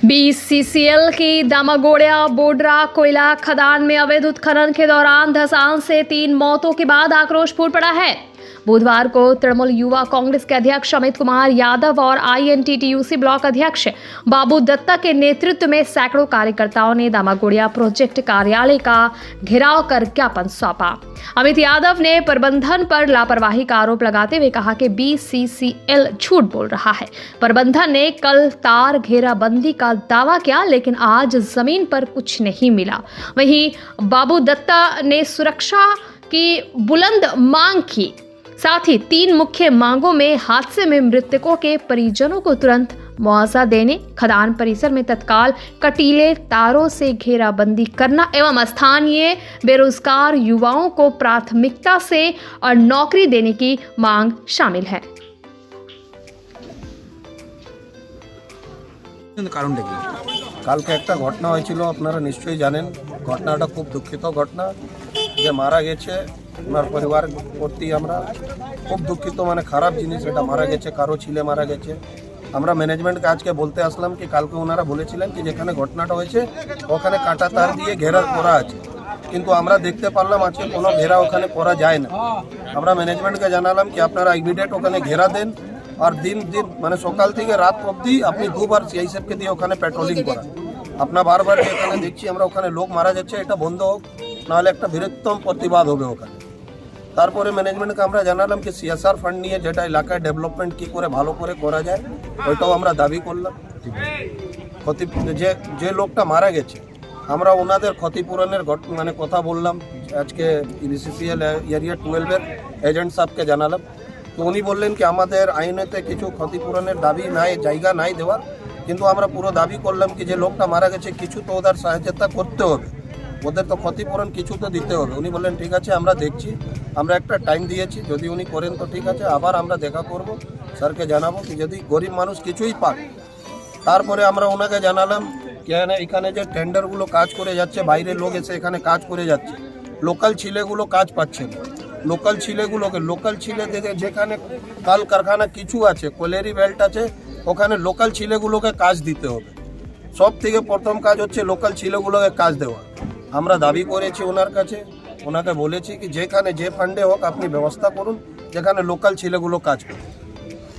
BCCL की दामागोड़िया बोडरा कोयला खदान में अवैध उत्खनन के दौरान धंसान से 3 मौतों के बाद आक्रोश फूट पड़ा है। बुधवार को तृणमूल युवा कांग्रेस के अध्यक्ष अमित कुमार यादव और आईएनटीटीयूसी ब्लॉक अध्यक्ष बाबू दत्ता के नेतृत्व में सैकड़ों कार्यकर्ताओं ने दामागोड़िया प्रोजेक्ट कार्यालय का घेराव कर ज्ञापन सौंपा। अमित यादव ने प्रबंधन पर लापरवाही का आरोप लगाते हुए कहा कि बीसीसीएल झूठ बोल रहा है। प्रबंधन ने कल तार घेराबंदी का दावा किया, लेकिन आज जमीन पर कुछ नहीं मिला। वहीं बाबू दत्ता ने सुरक्षा की बुलंद मांग की। साथ ही 3 मुख्य मांगों में हादसे में मृतकों के परिजनों को तुरंत मुआवजा देने, खदान परिसर में तत्काल कटीले तारों से घेराबंदी करना एवं स्थानीय बेरोजगार युवाओं को प्राथमिकता से और नौकरी देने की मांग शामिल है। কালকে একটা ঘটনা হয়েছিল, আপনারা নিশ্চয়ই জানেন। ঘটনাটা খুব দুঃখিত ঘটনা, যে মারা গেছে ওনার পরিবার প্রতি আমরা খুব দুঃখিত। মানে খারাপ জিনিস, এটা মারা গেছে, কারো ছেলে মারা গেছে। আমরা ম্যানেজমেন্টকে আজকে বলতে আসলাম কি কালকে ওনারা বলেছিলেন কি যেখানে ঘটনাটা হয়েছে ওখানে কাঁটা তার দিয়ে ঘেরা করা আছে, কিন্তু আমরা দেখতে পারলাম আজকে কোনো ঘেরা ওখানে করা যায় না। আমরা ম্যানেজমেন্টকে জানালাম কি আপনারা ইমিডিয়েট ওখানে ঘেরা দেন আর দিন মানে সকাল থেকে রাত অবধি আপনি 2বার সিআইএসএফকে দিয়ে ওখানে পেট্রোলিং করান। আপনার বারবার এখানে দেখছি আমরা ওখানে লোক মারা যাচ্ছে, এটা বন্ধ হোক, নাহলে একটা বৃহত্তম প্রতিবাদ হবে ওখানে। তারপরে ম্যানেজমেন্টকে আমরা জানালাম কি সিএসআর ফান্ড নিয়ে যেটা এলাকায় ডেভেলপমেন্ট কী করে ভালো করে করা যায় ওইটাও আমরা দাবি করলাম। যে লোকটা মারা গেছে আমরা ওনাদের ক্ষতিপূরণের মানে কথা বললাম, আজকে বিসিসিএল এরিয়া 12-এর এজেন্ট সাহেবকে জানালাম। তো উনি বললেন কি আমাদের আইনেতে কিছু ক্ষতিপূরণের দাবি নাই, জায়গা নাই দেওয়ার, কিন্তু আমরা পুরো দাবি করলাম কি যে লোকটা মারা গেছে কিছু তো ওদের সহায়তা করতে হবে, ওদের তো ক্ষতিপূরণ কিছু তো দিতে হবে। উনি বললেন ঠিক আছে আমরা দেখছি, আমরা একটা টাইম দিয়েছি, যদি উনি করেন তো ঠিক আছে, আবার আমরা দেখা করব, স্যারকে জানাবো কি যদি গরিব মানুষ কিছুই পাক। তারপরে আমরা ওনাকে জানালাম কেন এখানে যে টেন্ডারগুলো কাজ করে যাচ্ছে, বাইরের লোক এসে এখানে কাজ করে যাচ্ছে, লোকাল ছেলেগুলো কাজ পাচ্ছে না। লোকাল ছেলে থেকে যেখানে কাল কারখানা কিছু আছে, কোলেরি বেল্ট আছে, ওখানে লোকাল ছেলেগুলোকে কাজ দিতে হবে। সব থেকে প্রথম কাজ হচ্ছে লোকাল ছেলেগুলোকে কাজ দেওয়া। আমরা দাবি করেছি ওনার কাছে, ওনাকে বলেছি কি যেখানে যে ফান্ডে হোক আপনি ব্যবস্থা করুন যেখানে লোকাল ছেলেগুলো কাজ করে।